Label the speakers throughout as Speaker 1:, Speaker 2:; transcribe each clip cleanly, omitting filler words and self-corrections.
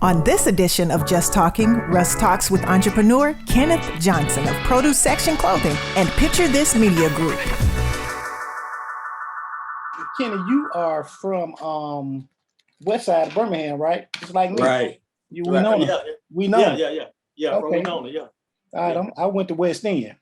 Speaker 1: On this edition of Just Talking, Russ talks with entrepreneur Kenneth Johnson of Produce Section Clothing and Picture This Media Group.
Speaker 2: Kenny, you are from west side of Birmingham, right? Just like me.
Speaker 3: Right.
Speaker 2: We know them.
Speaker 3: Yeah.
Speaker 2: We know them.
Speaker 3: Yeah.
Speaker 2: Okay.
Speaker 3: From Winona, yeah.
Speaker 2: All right, I went to West End.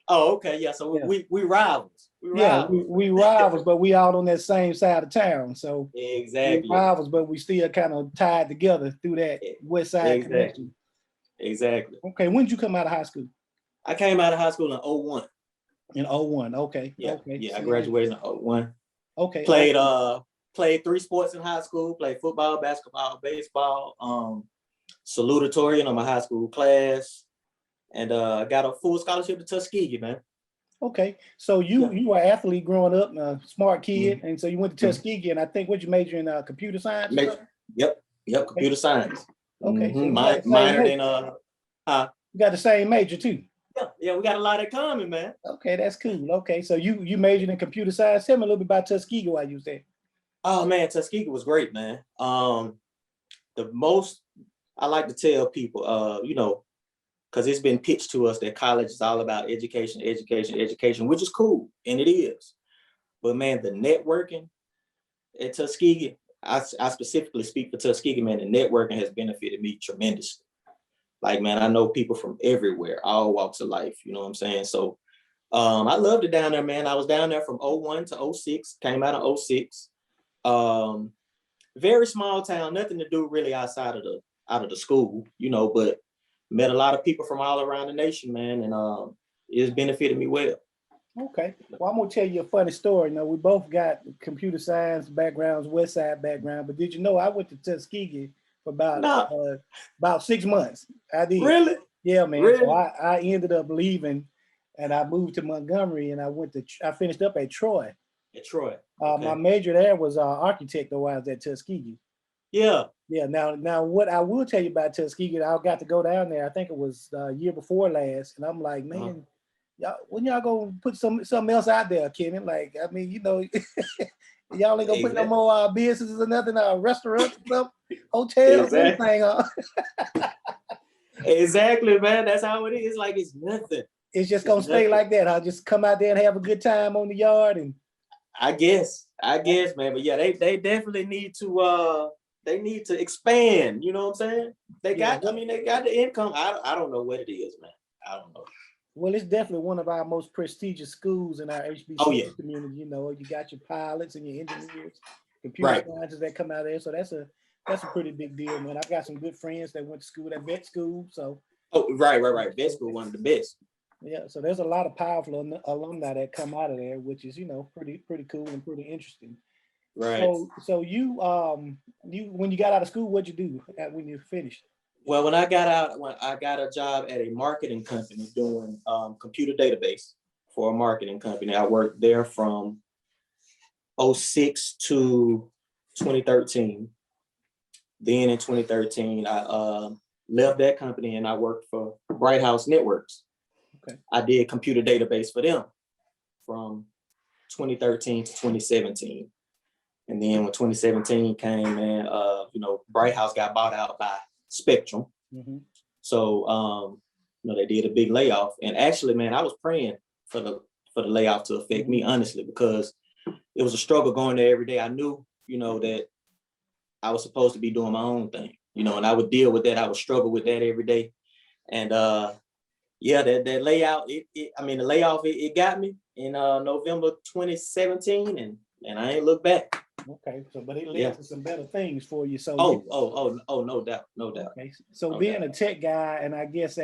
Speaker 3: Oh, okay. Yeah. So we rivals.
Speaker 2: We rivals, but we all on that same side of town. So
Speaker 3: exactly.
Speaker 2: we rivals, but we still kind of tied together through that west side connection.
Speaker 3: Exactly.
Speaker 2: Okay, when did you come out of high school?
Speaker 3: I came out of high school in 01.
Speaker 2: In 01, okay.
Speaker 3: Yeah.
Speaker 2: Okay.
Speaker 3: Yeah, I graduated in 01.
Speaker 2: Okay.
Speaker 3: Played 3 sports in high school, played football, basketball, baseball, salutatorian on my high school class, and got a full scholarship to Tuskegee, man.
Speaker 2: Okay, so you were an athlete growing up, a smart kid, and so you went to Tuskegee, and I think what you major in computer science?
Speaker 3: Yep, computer science.
Speaker 2: Okay, so
Speaker 3: minored in
Speaker 2: you got the same major too.
Speaker 3: Yeah, we got a lot in common, man.
Speaker 2: Okay, that's cool. Okay, so you majored in computer science. Tell me a little bit about Tuskegee while you was there.
Speaker 3: Oh man, Tuskegee was great, man. The most I like to tell people, because it's been pitched to us that college is all about education, which is cool, and it is. But man, the networking at Tuskegee, I specifically speak for Tuskegee, man, the networking has benefited me tremendously. Like, man, I know people from everywhere, all walks of life, you know what I'm saying? So I loved it down there, man. I was down there from 01 to 06, came out of 06. Very small town, nothing to do really outside of the school, but met a lot of people from all around the nation, man, and it's benefited me well.
Speaker 2: Okay. Well, I'm gonna tell you a funny story. We both got computer science backgrounds, West Side background, but did you know I went to Tuskegee for about 6 months? I did.
Speaker 3: Really?
Speaker 2: Yeah, man.
Speaker 3: Really?
Speaker 2: So I ended up leaving, and I moved to Montgomery, and I finished up at Troy.
Speaker 3: At Troy. Okay.
Speaker 2: My major there was architect, though I was at Tuskegee.
Speaker 3: Yeah.
Speaker 2: Yeah. Now, what I will tell you about Tuskegee, I got to go down there. I think it was year before last, and I'm like, man, when y'all gonna put something else out there, Kenny? Like, I mean, y'all ain't gonna put no more businesses or nothing, restaurants, stuff, hotels, anything.
Speaker 3: Exactly, man. That's how it is. Like, it's nothing.
Speaker 2: It's just gonna stay like that. I'll just come out there and have a good time on the yard, and
Speaker 3: I guess, man. But yeah, they definitely need to expand. You know what I'm saying? They got the income. I don't know what it is, man. I don't know.
Speaker 2: Well, it's definitely one of our most prestigious schools in our HBCU community. You got your pilots and your engineers, computer scientists that come out there. So that's a pretty big deal, man. I've got some good friends that went to school at vet school. So
Speaker 3: right. Vet school, one of the best.
Speaker 2: Yeah, so there's a lot of powerful alumni that come out of there, which is pretty cool and pretty interesting.
Speaker 3: Right.
Speaker 2: So you when you got out of school, what'd you do when you finished?
Speaker 3: Well, when I got out, I got a job at a marketing company doing computer database for a marketing company. I worked there from 06 to 2013. Then in 2013, I left that company and I worked for Bright House Networks.
Speaker 2: Okay.
Speaker 3: I did computer database for them from 2013 to 2017. And then when 2017 came, man, Bright House got bought out by Spectrum.
Speaker 2: Mm-hmm.
Speaker 3: So, they did a big layoff. And actually, man, I was praying for the layoff to affect me, honestly, because it was a struggle going there every day. I knew, that I was supposed to be doing my own thing, and I would deal with that. I would struggle with that every day. And that layout, the layoff, it got me in November 2017, and I ain't looked back.
Speaker 2: Okay, but it led to some better things for you. So
Speaker 3: no doubt.
Speaker 2: Okay, so being a tech guy, and I guess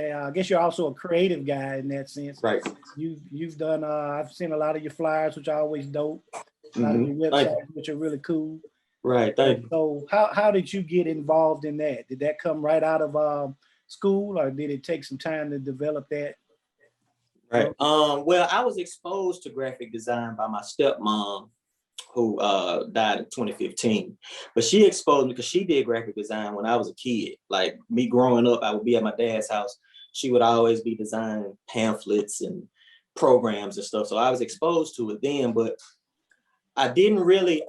Speaker 2: you're also a creative guy in that sense.
Speaker 3: Right.
Speaker 2: You've done. I've seen a lot of your flyers, which are always dope. A lot of your websites, which are really cool.
Speaker 3: Right. Thank you.
Speaker 2: So how did you get involved in that? Did that come right out of school, or did it take some time to develop that?
Speaker 3: Right. Well, I was exposed to graphic design by my stepmom, who died in 2015. But she exposed me because she did graphic design when I was a kid. Like me growing up, I would be at my dad's house. She would always be designing pamphlets and programs and stuff. So I was exposed to it then, but I didn't really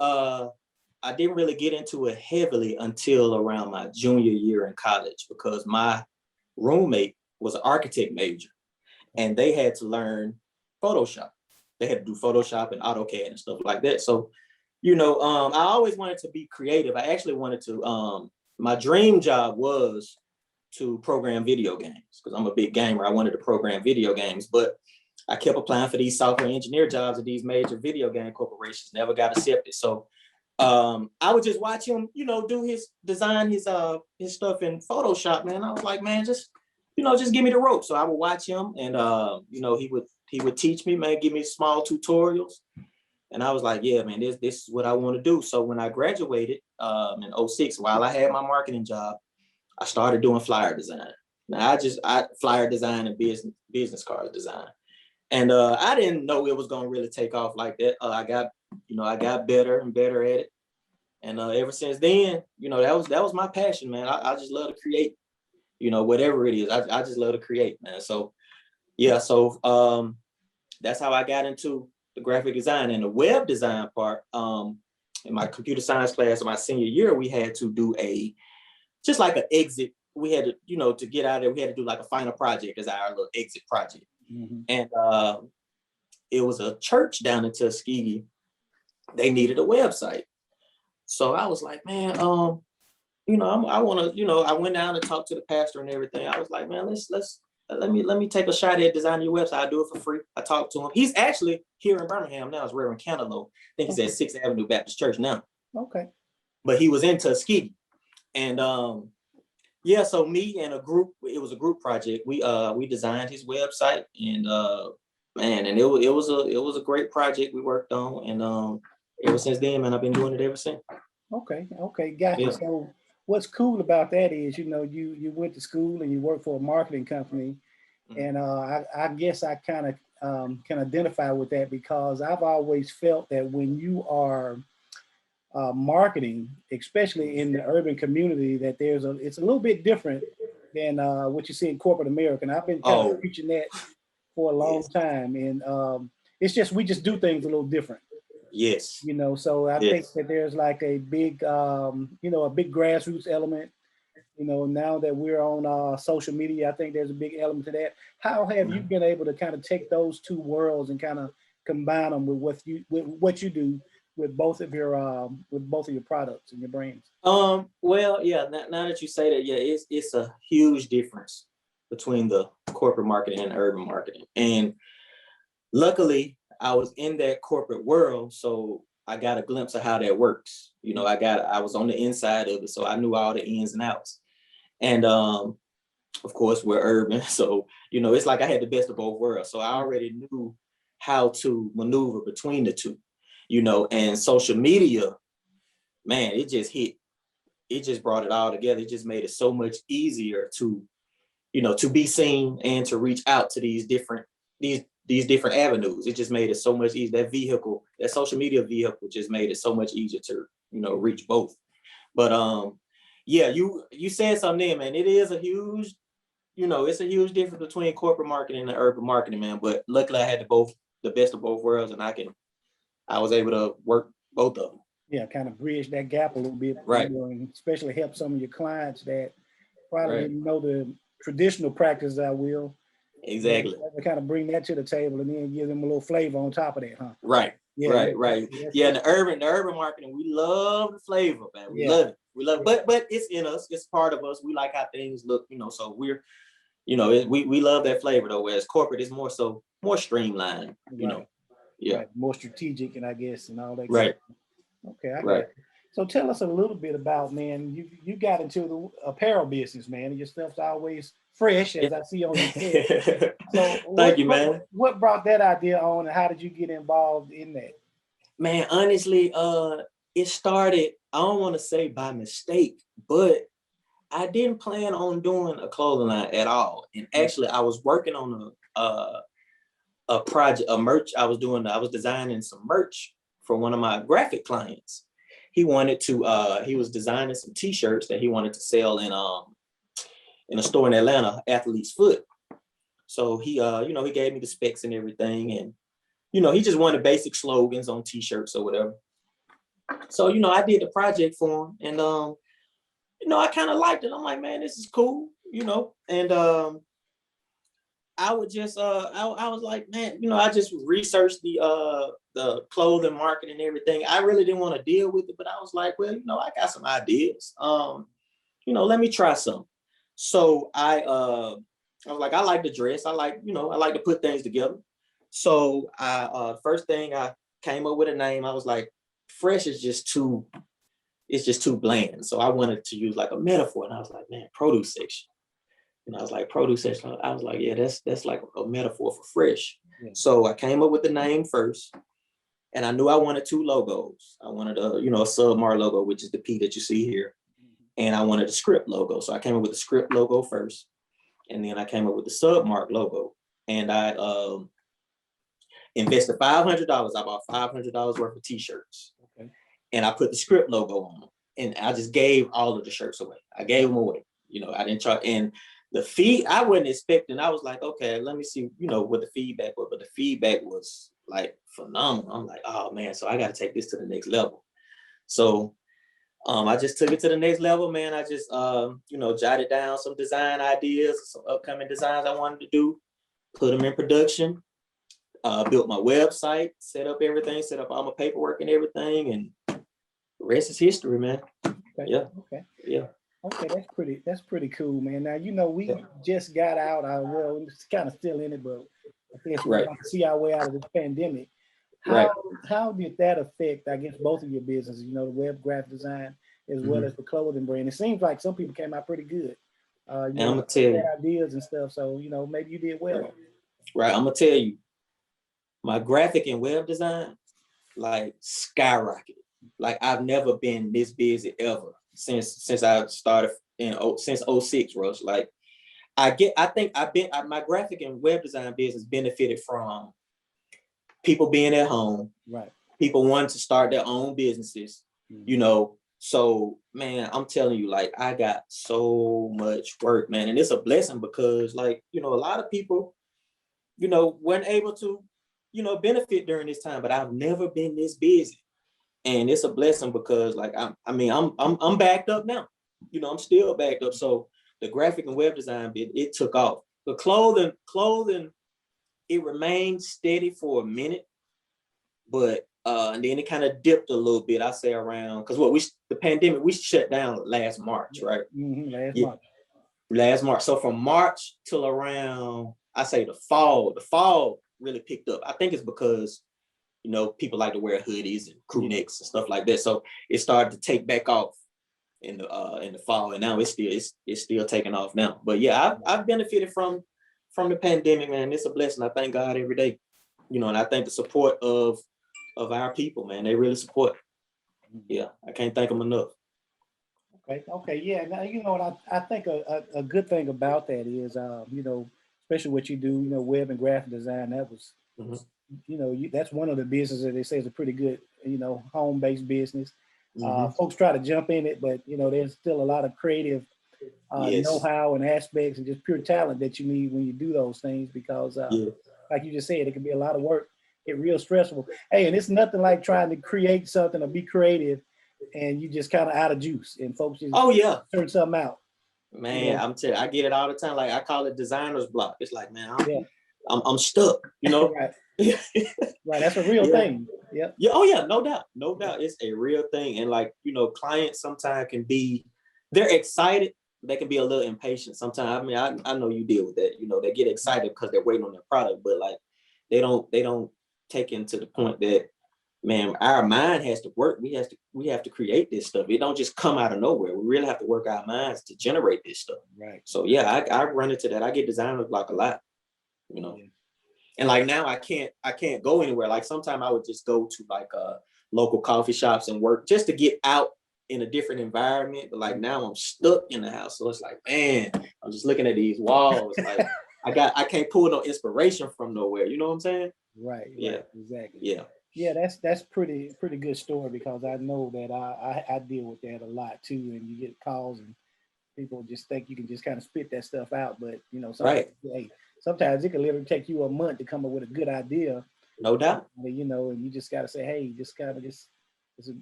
Speaker 3: I didn't really get into it heavily until around my junior year in college, because my roommate was an architect major and they had to learn Photoshop. They had to do Photoshop and AutoCAD and stuff like that. So, you know, I always wanted to be creative. I actually wanted to, my dream job was to program video games, because I'm a big gamer. I wanted to program video games, but I kept applying for these software engineer jobs at these major video game corporations, never got accepted. So I would just watch him, you know, do his design, his stuff in Photoshop, man. I was like, man, just, you know, just give me the rope. So I would watch him, and you know, he would teach me, man, give me small tutorials. And I was like, yeah, man, this is what I want to do. So when I graduated in 2006, while I had my marketing job, I started doing flyer design. Now I flyer design and business card design. And I didn't know it was gonna really take off like that. I got better and better at it. And ever since then, you know, that was my passion, man. I just love to create, you know, whatever it is. I just love to create, man. So yeah, so that's how I got into the graphic design and the web design part. In my computer science class in my senior year, we had to do just like an exit. We had to, you know, to get out of there, we had to do like a final project as our little exit project. Mm-hmm. And it was a church down in Tuskegee. They needed a website. So I was like, man, you know, I want to, you know, I went down and talked to the pastor and everything. I was like, man, let me take a shot at designing your website. I do it for free. I talked to him. He's actually here in Birmingham now. It's Reverend Cantaloupe. I think he's at 6th Avenue Baptist Church now.
Speaker 2: Okay. But
Speaker 3: he was in Tuskegee. And yeah, so me and a group, it was a group project. We designed his website, and man, and it was a great project we worked on. And ever since then, man, I've been doing it ever since.
Speaker 2: Okay, gotcha. Yeah. So what's cool about that is, you know, you went to school and you worked for a marketing company, mm-hmm. and I guess I kind of can identify with that, because I've always felt that when you are marketing, especially in the urban community, that it's a little bit different than what you see in corporate America. And I've been kind of preaching that for a long time, and it's just we just do things a little different.
Speaker 3: Yes.
Speaker 2: You know, so I think that there's like a big, you know, a big grassroots element. You know, now that we're on social media, I think there's a big element to that. How have you been able to kind of take those two worlds and kind of combine them with what you do with both of your products and your brands?
Speaker 3: Well, yeah. Now that you say that, yeah, it's a huge difference between the corporate marketing and urban marketing. And luckily, I was in that corporate world, so I got a glimpse of how that works. You know, I was on the inside of it, so I knew all the ins and outs. And of course, we're urban, so you know, it's like I had the best of both worlds. So I already knew how to maneuver between the two. You know, and social media, man, it just brought it all together. It just made it so much easier to, you know, to be seen and to reach out to these different avenues. It just made it so much easier. That social media vehicle just made it so much easier to, you know, reach both. But yeah, you said something there, man. It is a huge, you know, it's a huge difference between corporate marketing and urban marketing, man. But luckily I had the best of both worlds, and I was able to work both of them.
Speaker 2: Yeah, kind of bridge that gap a little bit,
Speaker 3: right?
Speaker 2: You know, and especially help some of your clients that probably didn't know the traditional practices. I will
Speaker 3: exactly
Speaker 2: kind of bring that to the table, and then give them a little flavor on top of that, huh?
Speaker 3: Right. Yeah, right. Yeah, the urban marketing, we love the flavor, man. We love it. We love it. But it's in us. It's part of us. We like how things look, you know. So we're, you know, we love that flavor though. Whereas corporate is more streamlined, you know. Yeah,
Speaker 2: right. More strategic, and I guess, and all that.
Speaker 3: Right.
Speaker 2: Okay. Right. So tell us a little bit about, man, you got into the apparel business, man, and your stuff's always fresh, as I see on your head. So
Speaker 3: thank you, man.
Speaker 2: What brought that idea on, and how did you get involved in that?
Speaker 3: Man, honestly, it started, I don't want to say by mistake, but I didn't plan on doing a clothing line at all. And actually, I was working on a project, a merch. I was designing some merch for one of my graphic clients. He was designing some t-shirts that he wanted to sell in a store in Atlanta, Athlete's Foot. So he gave me the specs and everything. And, you know, he just wanted basic slogans on t-shirts or whatever. So, I did the project for him, and I kind of liked it. I'm like, man, this is cool, and I would just I was like, man, I just researched the clothing market and everything. I really didn't want to deal with it, but I was like, well, I got some ideas. Let me try some. So I was like, I like to dress. I like to put things together. So I first thing I came up with a name. I was like, fresh is just too, it's just too bland. So I wanted to use like a metaphor, and I was like, man, produce section. And I was like, produce section. I was like, yeah, that's like a metaphor for fresh. Yeah. So I came up with the name first, and I knew I wanted two logos. I wanted a Submar logo, which is the P that you see here, and I wanted a script logo. So I came up with the script logo first, and then I came up with the Submark logo, and I invested $500. I bought $500 worth of t-shirts, okay, and I put the script logo on them, and I just gave all of the shirts away. I gave them away. I didn't try, and the fee, I wasn't expecting. I was like, okay, let me see, what the feedback was. But the feedback was like phenomenal. I'm like, oh man, so I got to take this to the next level. So I just took it to the next level, man. I just, jotted down some design ideas, some upcoming designs I wanted to do, put them in production, built my website, set up everything, set up all my paperwork and everything, and the rest is history, man.
Speaker 2: Okay.
Speaker 3: Yeah.
Speaker 2: Okay.
Speaker 3: Yeah.
Speaker 2: Okay, that's pretty cool, man. Now, we just got out. Well, it's kind of still in it, but I guess we're about to see our way out of this pandemic. How did that affect, I guess, both of your businesses? The web graphic design as well as the clothing brand. It seems like some people came out pretty good.
Speaker 3: And I'm gonna tell you,
Speaker 2: ideas and stuff. So maybe you did well.
Speaker 3: Right. I'm gonna tell you, my graphic and web design like skyrocketed. Like I've never been this busy ever since I started since 06, Russ. Like I think my graphic and web design business benefited from people being at home,
Speaker 2: right?
Speaker 3: People wanting to start their own businesses, So man, I'm telling you, like I got so much work, man, and it's a blessing because, like, a lot of people, weren't able to, benefit during this time. But I've never been this busy, and it's a blessing because, like, I'm backed up now. I'm still backed up. So the graphic and web design bit, it took off. The clothing, it remained steady for a minute, but and then it kind of dipped a little bit. I say around, because the pandemic, we shut down last March, right?
Speaker 2: Mm-hmm,
Speaker 3: last March. So from March till around, I say the fall really picked up. I think it's because people like to wear hoodies and crew necks and stuff like that. So it started to take back off in the fall, and now it's still taking off now. But yeah, I've benefited from the pandemic, man. It's a blessing. I thank God every day, and I thank the support of our people, man. They really support. Yeah, I can't thank them enough.
Speaker 2: Okay, yeah. Now, what I think a good thing about that is, especially what you do, web and graphic design. That was, that's one of the businesses that they say is a pretty good, home-based business. Folks try to jump in it, but there's still a lot of creative know-how and aspects and just pure talent that you need when you do those things, because like you just said, it can be a lot of work, get real stressful. Hey, and it's nothing like trying to create something or be creative and you just kind of out of juice and folks just turn something out.
Speaker 3: Man, I'm telling you, I get it all the time. Like I call it designer's block. It's like, man, I'm stuck,
Speaker 2: Right. Right. That's a real thing.
Speaker 3: Yeah. Oh yeah, no doubt. It's a real thing. And like, clients sometimes they're excited. They can be a little impatient sometimes. I mean, I know you deal with that. They get excited because they're waiting on their product, but like they don't take into the point that, man, our mind has to work. We have to create this stuff. It don't just come out of nowhere. We really have to work our minds to generate this stuff.
Speaker 2: Right.
Speaker 3: So yeah, I run into that. I get designer's block a lot, And like now I can't go anywhere. Like sometimes I would just go to like local coffee shops and work just to get out in a different environment. But like now I'm stuck in the house. So it's like, man, I'm just looking at these walls. Like I can't pull no inspiration from nowhere. You know what I'm saying?
Speaker 2: Right.
Speaker 3: Yeah.
Speaker 2: Exactly.
Speaker 3: Yeah.
Speaker 2: Yeah, that's pretty good story, because I know that I deal with that a lot too, and you get calls and people just think you can just kind of spit that stuff out, but sometimes it can literally take you a month to come up with a good idea.
Speaker 3: No doubt.
Speaker 2: And you just got to say, hey, just kind of just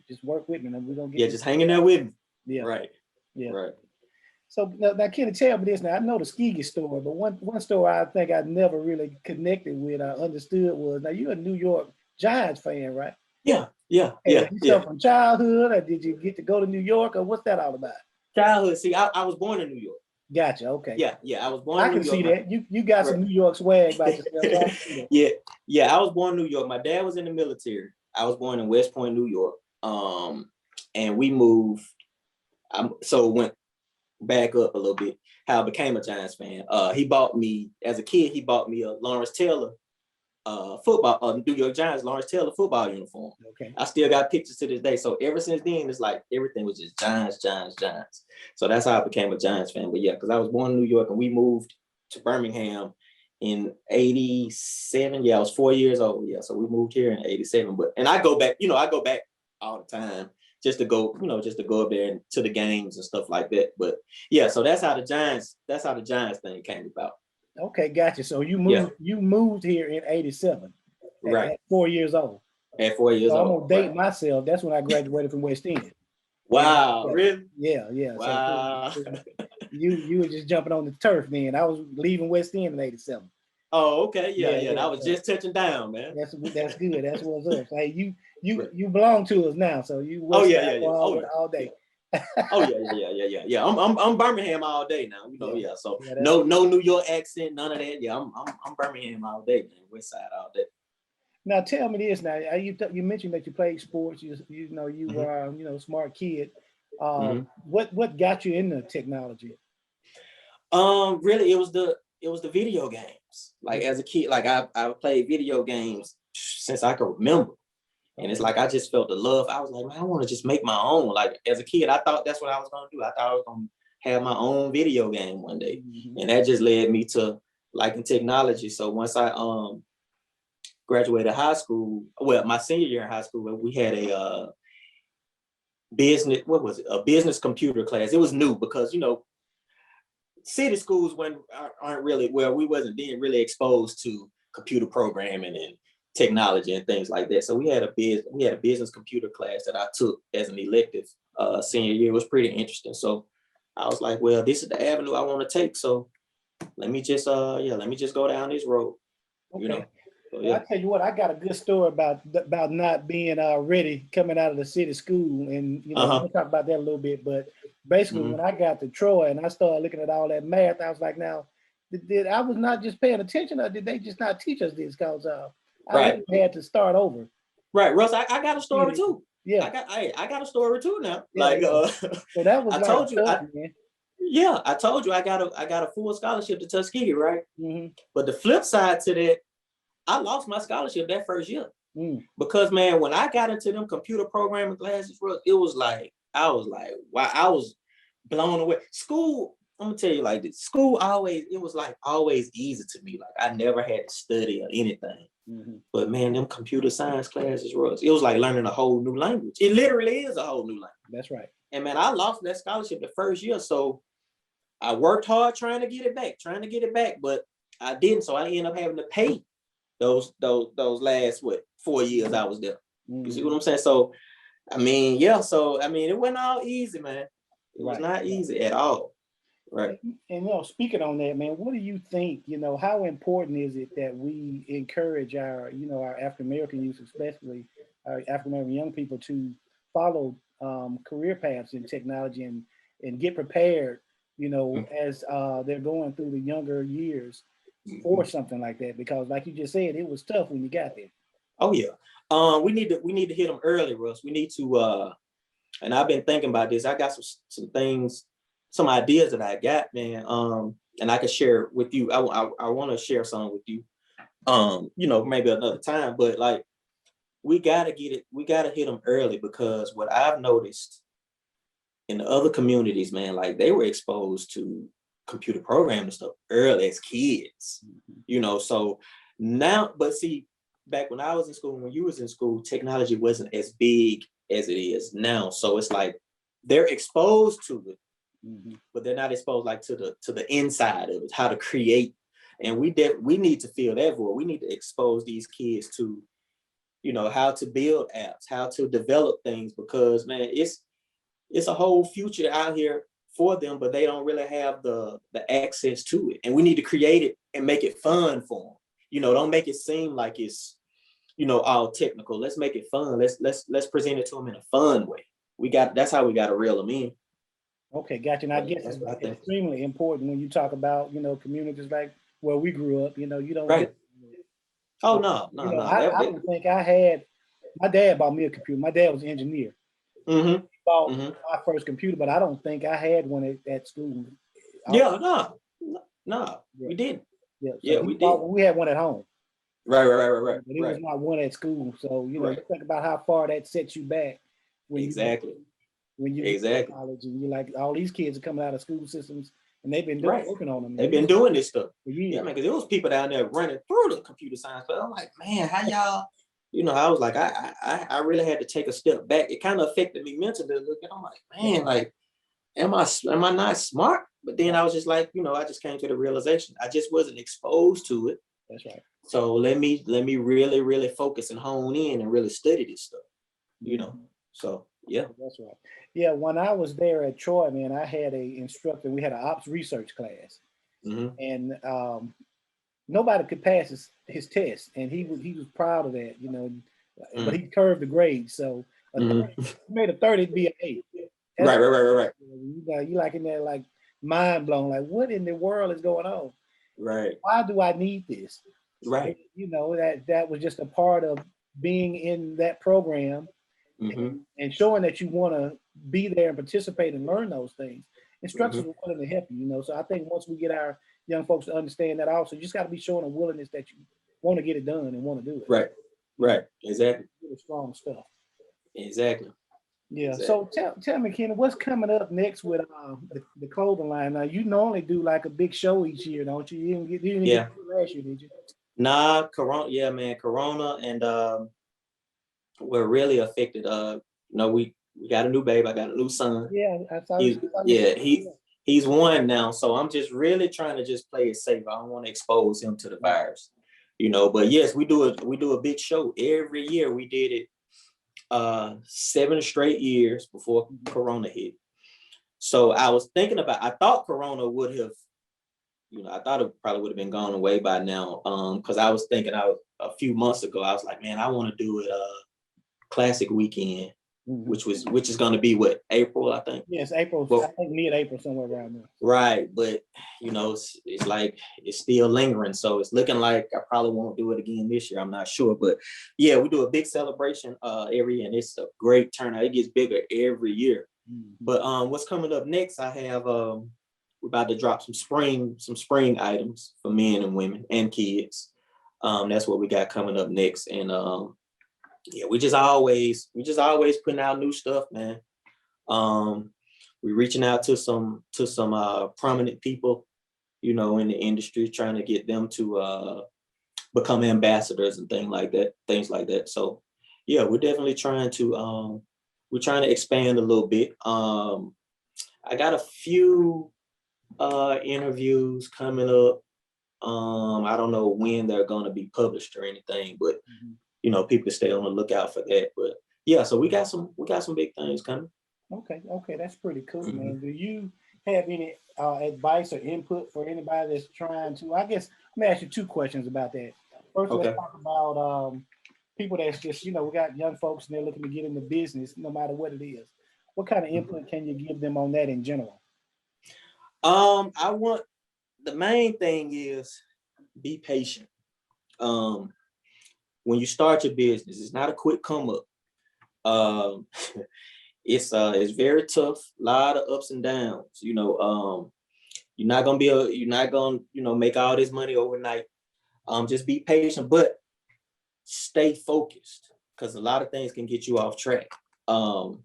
Speaker 2: Just work with me, and we're gonna get.
Speaker 3: Yeah, just hanging there with me.
Speaker 2: Yeah.
Speaker 3: Right.
Speaker 2: Yeah.
Speaker 3: Right.
Speaker 2: So now, Kenny, tell me this. Now I know the Skeegee story, but one story I think I never really connected with, I understood was, now you're a New York Giants fan, right?
Speaker 3: Yeah.
Speaker 2: And you come from childhood, or did you get to go to New York, or what's that all about?
Speaker 3: Childhood. See, I was born in New York.
Speaker 2: Gotcha. Okay.
Speaker 3: Yeah. I was born
Speaker 2: I
Speaker 3: in
Speaker 2: can
Speaker 3: New York.
Speaker 2: see that. You got some New York swag about yourself. So I can see that.
Speaker 3: Yeah. I was born in New York. My dad was in the military. I was born in West Point, New York. And we moved. So went back up a little bit. How I became a Giants fan. He bought me as a kid. He bought me a Lawrence Taylor New York Giants Lawrence Taylor football uniform.
Speaker 2: Okay.
Speaker 3: I still got pictures to this day. So ever since then, it's like everything was just Giants. So that's how I became a Giants fan. But yeah, because I was born in New York and we moved to Birmingham in 87. Yeah, I was 4 years old. Yeah, so we moved here in 87. And I go back, all the time just to go up there to the games and stuff like that. But yeah, so that's how the Giants thing came about.
Speaker 2: Okay, gotcha. So you moved here in 87.
Speaker 3: Right.
Speaker 2: At 4 years old.
Speaker 3: At 4 years
Speaker 2: old.
Speaker 3: I'm
Speaker 2: gonna date myself. That's when I graduated from West End.
Speaker 3: Wow, really?
Speaker 2: Yeah.
Speaker 3: Wow.
Speaker 2: So you were just jumping on the turf then. I was leaving West End in 87.
Speaker 3: Oh, okay. Yeah. I was just touching down, man.
Speaker 2: That's good. That's what's up. So, hey, you belong to us now. So you
Speaker 3: All day. Yeah. I'm Birmingham all day now. So no New York accent, none of that. Yeah, I'm Birmingham all day, man. West Side all day.
Speaker 2: Now tell me this. Now you mentioned that you played sports. You were smart kid. What got you into technology?
Speaker 3: Really, it was the video games. Like as a kid, like I played video games since I can remember. And it's like I just felt the love. I was like, man, I want to just make my own. Like as a kid, I thought that's what I was gonna do. I thought I was gonna have my own video game one day. And that just led me to liking technology. So once I graduated high school, well, my senior year in high school, we had a business computer class. It was new because city schools aren't really, well, we wasn't being really exposed to computer programming and technology and things like that. So we had a business computer class that I took as an elective senior year. It was pretty interesting. So I was like, well, this is the avenue I want to take. So let me just go down this road.
Speaker 2: Okay.
Speaker 3: So, yeah.
Speaker 2: I tell you what, I got a good story about not being ready coming out of the city school, and we'll talk about that a little bit. But basically, when I got to Troy and I started looking at all that math, I was like, now, did I was not just paying attention, or did they just not teach us this? Because I had to start over.
Speaker 3: Right, Russ, I got a story too.
Speaker 2: Yeah,
Speaker 3: I got a story too now.
Speaker 2: So that was
Speaker 3: I told you. I told you I got a full scholarship to Tuskegee, right? But the flip side to that, I lost my scholarship that first year because, man, when I got into them computer programming classes, it was like I was like, wow, I was blown away. School, I'm gonna tell you like this. School was like always easy to me. Like I never had to study or anything. But man, them computer science classes, it was like learning a whole new language. It literally is a whole new language.
Speaker 2: That's right.
Speaker 3: And man, I lost that scholarship the first year, so I worked hard trying to get it back, but I didn't. So I ended up having to pay those last 4 years I was there. You see what I'm saying? So I mean, it wasn't all easy, man. It was not easy at all. Right.
Speaker 2: And speaking on that, man, what do you think, how important is it that we encourage our African American youth, especially our African American young people, to follow career paths in technology and get prepared, as they're going through the younger years or something like that? Because like you just said, it was tough when you got there.
Speaker 3: Oh yeah. We need to hit them early, Russ. We need to and I've been thinking about this. I got some things, some ideas that I got, man. And I can share with you. I want to share some with you. Maybe another time, but like we gotta hit them early, because what I've noticed in the other communities, man, like they were exposed to computer programming stuff early as kids, so now, but see, back when I was in school, when you was in school, technology wasn't as big as it is now. So it's like they're exposed to it, but they're not exposed like to the inside of it, how to create. And we need to fill that void. We need to expose these kids to you know, how to build apps, how to develop things, because man, it's a whole future out here for them, but they don't really have the access to it. And we need to create it and make it fun for them. You know, don't make it seem like it's, you know, all technical. Let's make it fun. Let's present it to them in a fun way. That's how we got to reel them in.
Speaker 2: Okay, gotcha. And I guess it's extremely important when you talk about, you know, communities like where we grew up. You know, you don't.
Speaker 3: Right. Oh no.
Speaker 2: I don't think I had. My dad bought me a computer. My dad was an engineer.
Speaker 3: Mm-hmm.
Speaker 2: He bought my first computer, but I don't think I had one at school.
Speaker 3: No, we didn't.
Speaker 2: Yeah, we did. We had one at home.
Speaker 3: Right.
Speaker 2: But it was not one at school. So, you know, you think about how far that sets you back. When you get to college and you're like, all these kids are coming out of school systems and they've been working on them.
Speaker 3: They've been doing this stuff. Yeah, man, because there was people down there running through the computer science. But I'm like, man, how y'all, you know, I was like, I really had to take a step back. It kind of affected me mentally. I'm like, man, like, am I not smart? But then I was just like, you know, I just came to the realization I just wasn't exposed to it.
Speaker 2: That's right.
Speaker 3: So let me really, really focus and hone in and really study this stuff, you know. So yeah.
Speaker 2: That's right. Yeah, when I was there at Troy, man, I had a instructor. We had an ops research class, and nobody could pass his test, and he was proud of that, you know. But he curved the grade, so if he made a 30, it'd be an 8.
Speaker 3: Right.
Speaker 2: You like in there like mind blown, like what in the world is going on?
Speaker 3: Right.
Speaker 2: Why do I need this?
Speaker 3: Right.
Speaker 2: You know, that was just a part of being in that program and showing that you want to be there and participate and learn those things. Instructors are willing to help you, you know. So I think once we get our young folks to understand that also, you just got to be showing a willingness that you want to get it done and want to do it.
Speaker 3: Right. Exactly.
Speaker 2: Really strong stuff.
Speaker 3: Exactly.
Speaker 2: Yeah. Exactly. So tell me, Kenneth, what's coming up next with the clothing line? Now you normally do like a big show each year, don't you? You didn't get it last year, did you?
Speaker 3: Nah, Corona. Yeah, man, Corona, and we're really affected. You know, we got a new babe. I got a new son.
Speaker 2: Yeah, I saw.
Speaker 3: He's 1 now, so I'm just really trying to just play it safe. I don't want to expose him to the virus, you know. But yes, we do a big show every year. We did it 7 straight years before Corona hit. So I was thinking I thought Corona would have, you know, I thought it probably would have been gone away by now. Because I was thinking a few months ago, I was like, man, I want to do it classic weekend, which is going to be what, April, I think.
Speaker 2: Yes, April. Well, I think mid-April, somewhere around there.
Speaker 3: Right, but you know, it's like it's still lingering, so it's looking like I probably won't do it again this year. I'm not sure, but yeah, we do a big celebration every year, and it's a great turnout. It gets bigger every year. But what's coming up next? I have we're about to drop some spring items for men and women and kids. That's what we got coming up next, and yeah, we just always putting out new stuff, man. We're reaching out to some prominent people, you know, in the industry, trying to get them to become ambassadors and things like that. So yeah, we're definitely trying to expand a little bit. I got a few interviews coming up. I don't know when they're going to be published or anything, but you know, people stay on the lookout for that. But yeah, so we got some big things coming. Okay,
Speaker 2: that's pretty cool, man. Do you have any advice or input for anybody that's trying to? I guess let me ask you 2 questions about that. First, let's talk about people that's just, you know, we got young folks and they're looking to get into business, no matter what it is. What kind of input can you give them on that in general?
Speaker 3: The main thing is be patient. When you start your business, it's not a quick come up. It's very tough, a lot of ups and downs. You know, you're not gonna you know, make all this money overnight. Just be patient, but stay focused, because a lot of things can get you off track. And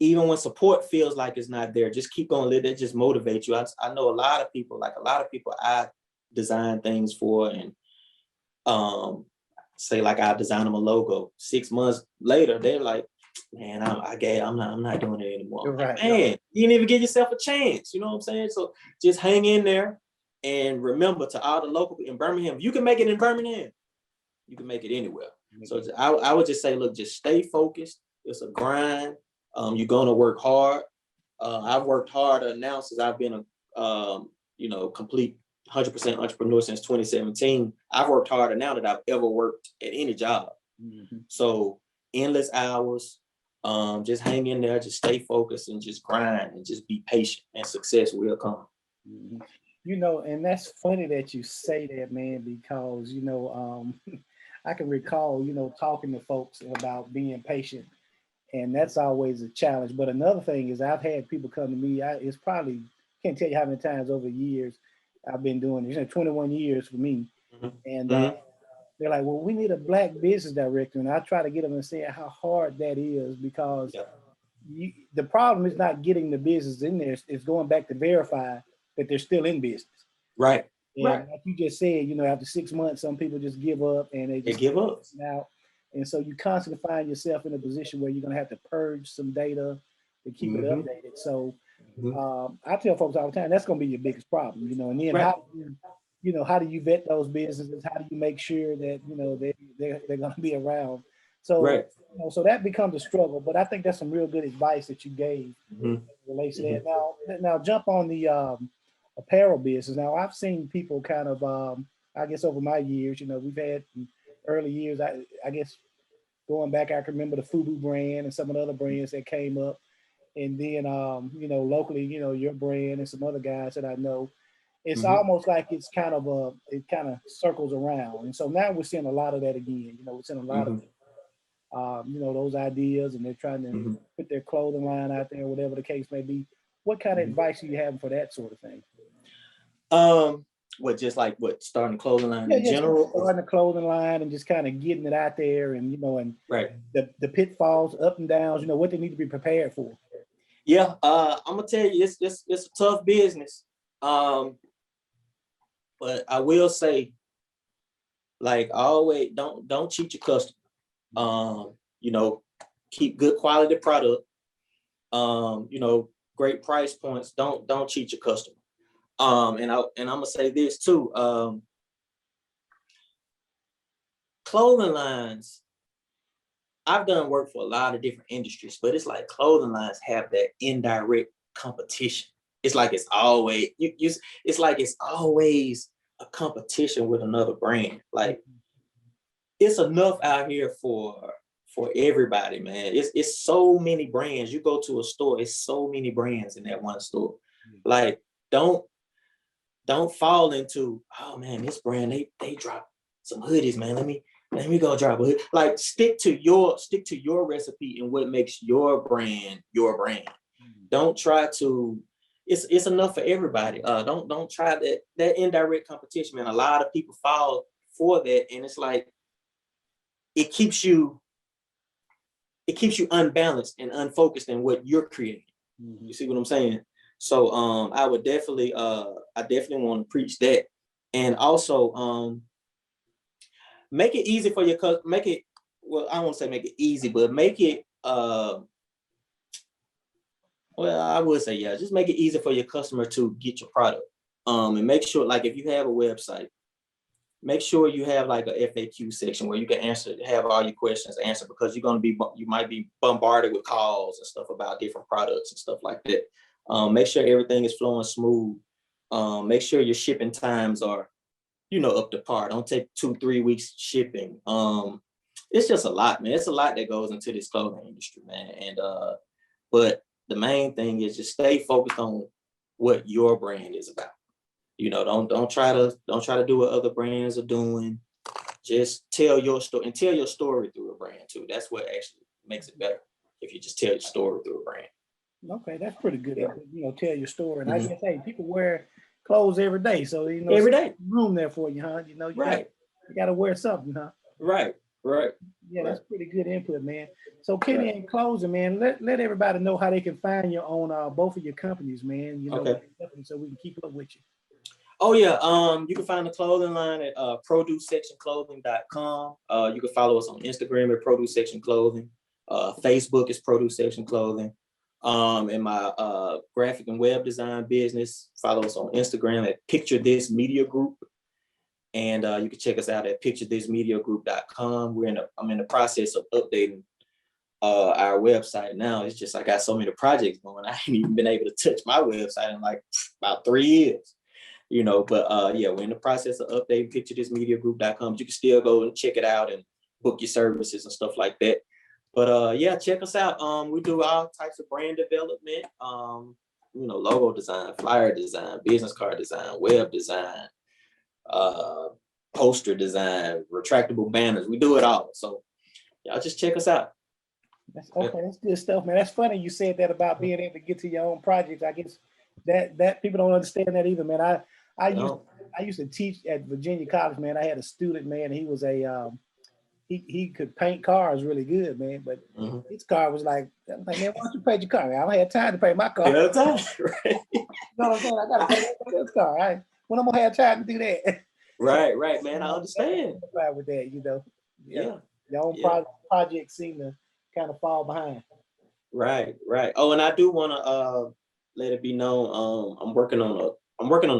Speaker 3: even when support feels like it's not there, just keep going. Let it just motivate you. I know a lot of people I design things for, and say like I designed them a logo. 6 months later, they're like, man, I'm not doing it anymore.
Speaker 2: Right.
Speaker 3: Man, you didn't even give yourself a chance. You know what I'm saying? So just hang in there, and remember, to all the local in Birmingham, you can make it in Birmingham. You can make it anywhere. So I would just say, look, just stay focused. It's a grind. You're gonna work hard. I've worked harder now since I've been a complete 100% entrepreneur since 2017. I've worked harder now than I've ever worked at any job. Mm-hmm. So endless hours, just hang in there, just stay focused and just grind and just be patient, and success will come.
Speaker 2: Mm-hmm. And that's funny that you say that, man, because, I can recall, talking to folks about being patient, and that's always a challenge. But another thing is I've had people come to me, it's probably, can't tell you how many times over the years I've been doing this, 21 years for me. Mm-hmm. And they're like, well, we need a Black business director. And I try to get them to say how hard that is, because the problem is not getting the business in there. It's going back to verify that they're still in business.
Speaker 3: Right.
Speaker 2: And like you just said, after 6 months, some people just give up and they
Speaker 3: give up
Speaker 2: now. And so you constantly find yourself in a position where you're going to have to purge some data to keep it updated. So I tell folks all the time, that's going to be your biggest problem, and then how do you vet those businesses? How do you make sure that, they're going to be around? So, so that becomes a struggle, but I think that's some real good advice that you gave in relation to that. Now jump on the apparel business. Now I've seen people kind of, I guess over my years, we've had early years, I guess going back, I can remember the FUBU brand and some of the other brands that came up. And then, locally, your brand and some other guys that I know, it's almost like it kind of circles around. And so now we're seeing a lot of that again. We're seeing a lot of, those ideas, and they're trying to put their clothing line out there, whatever the case may be. What kind of advice are you having for that sort of thing?
Speaker 3: Starting a clothing line in general?
Speaker 2: Starting a clothing line and just kind of getting it out there, and, the pitfalls, up and downs, what they need to be prepared for.
Speaker 3: Yeah, I'm gonna tell you, it's a tough business. But I will say, like always, don't cheat your customer. Keep good quality product. Great price points. Don't cheat your customer. And I'm gonna say this too. Clothing lines, I've done work for a lot of different industries, but it's like clothing lines have that indirect competition. It's like it's always it's always a competition with another brand. Like it's enough out here for everybody, man. It's so many brands. You go to a store, it's so many brands in that one store. Like don't fall into, oh man, this brand they drop some hoodies, man. Let me go drop a hood. Like stick to your recipe and what makes your brand your brand. Don't try to. It's enough for everybody. Don't try that indirect competition, man. A lot of people fall for that, and it's like it keeps you unbalanced and unfocused in what you're creating. You see what I'm saying? So I would definitely want to preach that, and also make it easy for your customer. I don't want to say make it easy, but make it I would say, just make it easy for your customer to get your product. And make sure, like if you have a website, make sure you have like a FAQ section where you can have all your questions answered, because you might be bombarded with calls and stuff about different products and stuff like that. Make sure everything is flowing smooth. Make sure your shipping times are, up to par. Don't take 2-3 weeks shipping. It's just a lot, man. It's a lot that goes into this clothing industry, man. And but the main thing is just stay focused on what your brand is about. Don't try to do what other brands are doing. Just tell your story, and tell your story through a brand too. That's what actually makes it better. If you just tell your story through a brand.
Speaker 2: Okay, that's pretty good. Tell your story. And I guess, hey, people wear clothes every day, so
Speaker 3: every day
Speaker 2: room there for you, huh? You got to wear something, huh?
Speaker 3: Right.
Speaker 2: Yeah, that's pretty good input, man. So Kenny, in closing, man, let everybody know how they can find you on both of your companies, man. So we can keep up with you.
Speaker 3: Oh yeah, you can find the clothing line at producesectionclothing.com. You can follow us on Instagram at Produce Section Clothing. Facebook is Produce Section Clothing. In my graphic and web design business, follow us on Instagram at Picture This Media Group. And you can check us out at picturethismediagroup.com. I'm in the process of updating our website now. It's just I got so many projects going. I ain't even been able to touch my website in like about 3 years. But yeah, we're in the process of updating picturethismediagroup.com. You can still go and check it out and book your services and stuff like that. But yeah, check us out. We do all types of brand development, logo design, flyer design, business card design, web design, poster design, retractable banners. We do it all. So y'all just check us out.
Speaker 2: That's good stuff, man. That's funny you said that about being able to get to your own projects. I guess that people don't understand that either, man. I used to teach at Virginia College, man. I had a student, man. He was he could paint cars really good, man. But his car was like, man, why don't you paint your car? I don't have time to paint my car.
Speaker 3: Yeah, time, right?
Speaker 2: You know what I'm saying? I gotta paint this car. Right? When I'm gonna have time to do that?
Speaker 3: Right, man. I understand.
Speaker 2: With that,
Speaker 3: Yeah.
Speaker 2: Your own projects seem to kind of fall behind.
Speaker 3: Right. Oh, and I do want to let it be known. I'm working on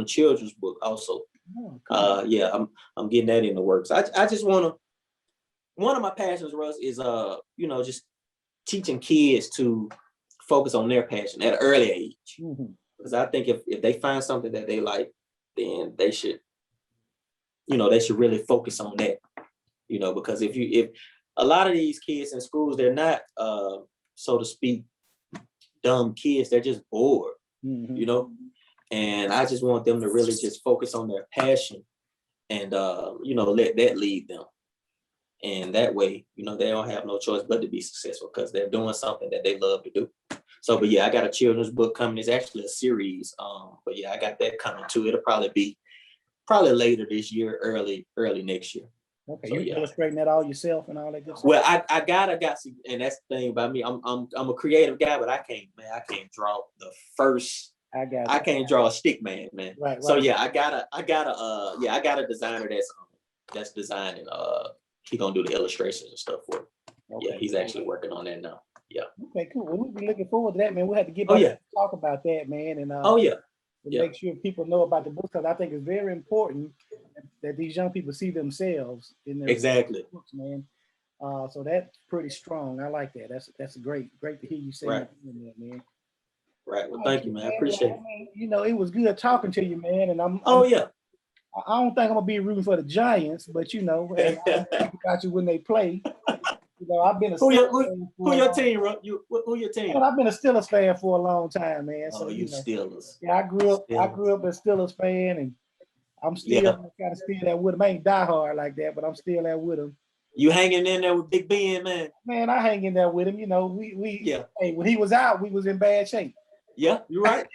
Speaker 3: a children's book also. Oh, cool. Yeah, I'm getting that in the works. I just want to. One of my passions, Russ, is just teaching kids to focus on their passion at an early age. Because I think if they find something that they like, then they should really focus on that. Because if a lot of these kids in schools, they're not so to speak dumb kids, they're just bored. And I just want them to really just focus on their passion and let that lead them. And that way, they don't have no choice but to be successful because they're doing something that they love to do. So, but yeah, I got a children's book coming. It's actually a series. But yeah, I got that coming too. It'll probably be later this year, early next year.
Speaker 2: Okay, so, you illustrating that all yourself and all that good stuff?
Speaker 3: Well, I got some, and that's the thing about me. I'm a creative guy, but I can't draw the first. I can't draw a stick man. Right. So yeah, I got a designer that's designing. He's gonna do the illustrations and stuff for me. Okay. Yeah, he's actually working on that now. Yeah.
Speaker 2: Okay, cool. Well, we'll be looking forward to that, man. We'll have to get back to talk about that, man. And make sure people know about the book, because I think it's very important that these young people see themselves in their books, man. So that's pretty strong. I like that. That's great to hear you say that, man.
Speaker 3: Right. Well, thank you, man. I appreciate it.
Speaker 2: It was good talking to you, man. And I don't think I'm gonna be rooting for the Giants, but and I think about you when they play. I've been a
Speaker 3: who your team? Who your team?
Speaker 2: Well, I've been a Steelers fan for a long time, man. So
Speaker 3: you Steelers.
Speaker 2: Yeah, I grew up a Steelers fan, and I'm still kind of still there with them. I ain't diehard like that, but I'm still there with them.
Speaker 3: You hanging in there with Big Ben, man?
Speaker 2: Man, I hang in there with him. Hey, when he was out, we was in bad shape.
Speaker 3: Yeah, you're right.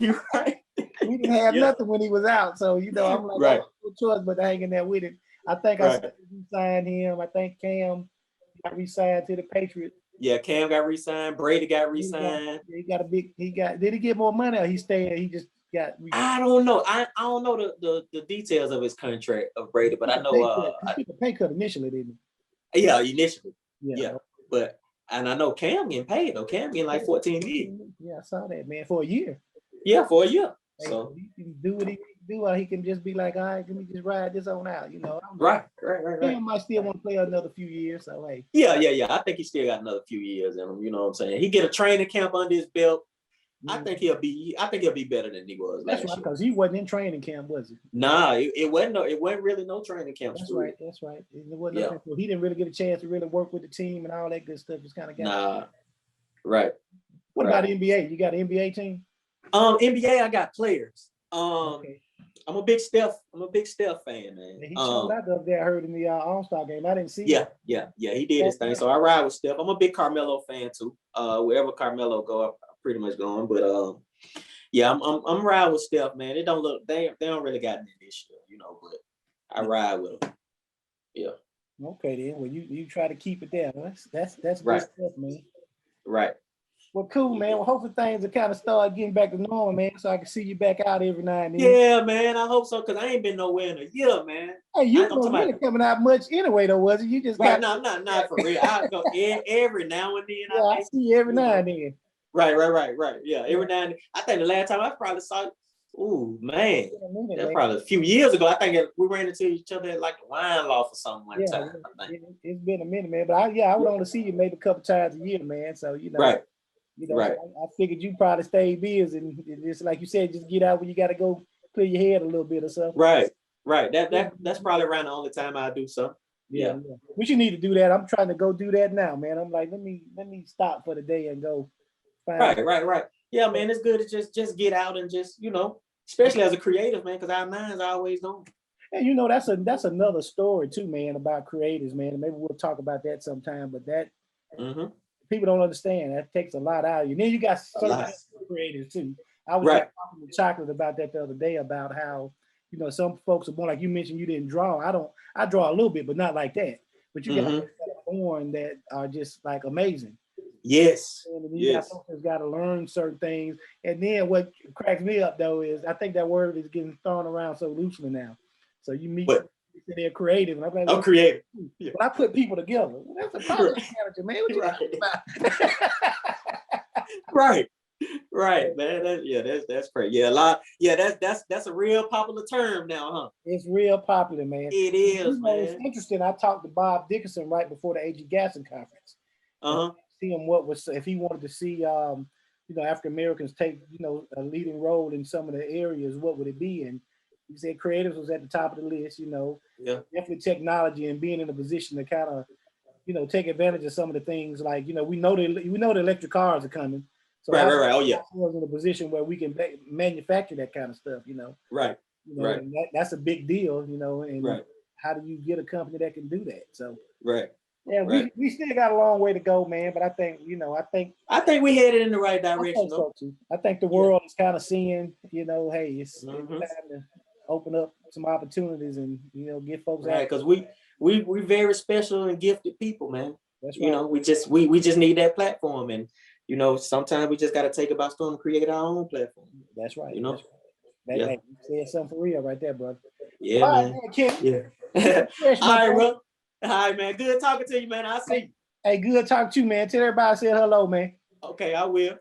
Speaker 3: You're right.
Speaker 2: We didn't have nothing when he was out, so I'm like, I have no choice but to hang in there with him. I think I signed him. I think Cam got re-signed to the Patriots.
Speaker 3: Yeah, Cam got re-signed. Brady got re-signed.
Speaker 2: Did he get more money or he stayed? He just got
Speaker 3: I don't know. I don't know the details of his contract of Brady, but I know
Speaker 2: he took a pay cut initially, didn't
Speaker 3: he? Yeah, initially. Yeah. But and I know Cam getting paid though. Cam getting like $14 million.
Speaker 2: Yeah, I saw that, man, for a year.
Speaker 3: Yeah, for a year.
Speaker 2: So he can do what he do, or he can just be like, all right, let me just ride this on out,
Speaker 3: Right.
Speaker 2: He might still want to play another few years, so hey.
Speaker 3: Yeah. I think he still got another few years in him. You know what I'm saying? He get a training camp under his belt. I think he'll be better than he was last year.
Speaker 2: That's right, because he wasn't in training camp, was he?
Speaker 3: Nah, it wasn't really no training camp.
Speaker 2: That's right. It wasn't he didn't really get a chance to really work with the team and all that good stuff. Just kind of got.
Speaker 3: Nah. Right.
Speaker 2: What about NBA? You got an NBA team?
Speaker 3: NBA, I got players. I'm a big Steph fan, man.
Speaker 2: He showed out up there. I heard in the All-Star game. I didn't see it.
Speaker 3: Yeah, he did his thing. So I ride with Steph. I'm a big Carmelo fan too. Wherever Carmelo go, I'm pretty much going. But I'm riding with Steph, man. They don't really got any this year, but I ride with them. Yeah.
Speaker 2: Okay then. Well, you try to keep it there. That's
Speaker 3: right.
Speaker 2: Good stuff, man.
Speaker 3: Right.
Speaker 2: Well, cool, man. Well, hopefully things will kind of start getting back to normal, man, so I can see you back out every now and then.
Speaker 3: Yeah, man. I hope so, because I ain't been nowhere in a year, man.
Speaker 2: Hey, you weren't really coming out much anyway, though, was it? You just
Speaker 3: got... No, not for real. I go every now and then.
Speaker 2: Yeah, I see you every now and then.
Speaker 3: Right. Yeah, every now and then. I think the last time I probably saw Ooh, man.
Speaker 2: It's been a minute,
Speaker 3: That's
Speaker 2: man.
Speaker 3: probably a few years ago. I think we ran into each other at like the wine loft or something one
Speaker 2: Yeah,
Speaker 3: time. I think.
Speaker 2: it's been a minute, man. But I would only see you maybe a couple times a year, man. So
Speaker 3: Right,
Speaker 2: so
Speaker 3: right,
Speaker 2: I figured you probably stay busy and just like you said, just get out when you got to go clear your head a little bit or something.
Speaker 3: right, right. That's probably around the only time I do something.
Speaker 2: Yeah. We should need to do that. I'm trying to go do that now, man. I'm like, let me stop for the day and go find.
Speaker 3: Right. Yeah, man, it's good to just get out and just, especially as a creative, man, because our minds are always on.
Speaker 2: And that's another story too, man, about creators, man. And maybe we'll talk about that sometime. But that people don't understand. That takes a lot out of you. And then you got certain creators too. I was just talking to Chocolate about that the other day about how, some folks are more like you mentioned you didn't draw. I draw a little bit, but not like that. But you got people that are born that are just like amazing.
Speaker 3: Yes.
Speaker 2: And then you got folks that's got to learn certain things. And then what cracks me up though is I think that word is getting thrown around so loosely now. So you meet people, they're creative. And I'm like,
Speaker 3: I'm creative.
Speaker 2: Yeah. When I put people together, that's a project manager, man. What you talking about?
Speaker 3: Right, man. That's great. Yeah, a lot. Yeah, that's a real popular term now, huh?
Speaker 2: It's real popular, man.
Speaker 3: It is, man.
Speaker 2: It's interesting. I talked to Bob Dickerson right before the A.G. Gasson conference. See him if he wanted to see African Americans take a leading role in some of the areas, what would it be? And he said creatives was at the top of the list. Definitely technology and being in a position to kind of take advantage of some of the things like we know the electric cars are coming. So
Speaker 3: right. Oh yeah.
Speaker 2: Was in a position where we can manufacture that kind of stuff.
Speaker 3: Right.
Speaker 2: And that's a big deal. And how do you get a company that can do that? So yeah, we still got a long way to go, man. But I think I think
Speaker 3: we headed in the right direction.
Speaker 2: I think so too. I think the world is kind of seeing, hey, it's time to open up some opportunities and get folks out.
Speaker 3: Right, because we very special and gifted people, man.
Speaker 2: That's right.
Speaker 3: We just need that platform, and sometimes we just got to take it by storm and create our own platform.
Speaker 2: That's right.
Speaker 3: That's
Speaker 2: right. Hey, you said something for real right there, brother.
Speaker 3: Yeah,
Speaker 2: all
Speaker 3: man.
Speaker 2: Right, Ken.
Speaker 3: Yeah. All right, bro. All right, man. Good talking to you, man. I'll see you.
Speaker 2: Hey, good talking to you, man. Tell everybody I said hello, man.
Speaker 3: Okay, I will.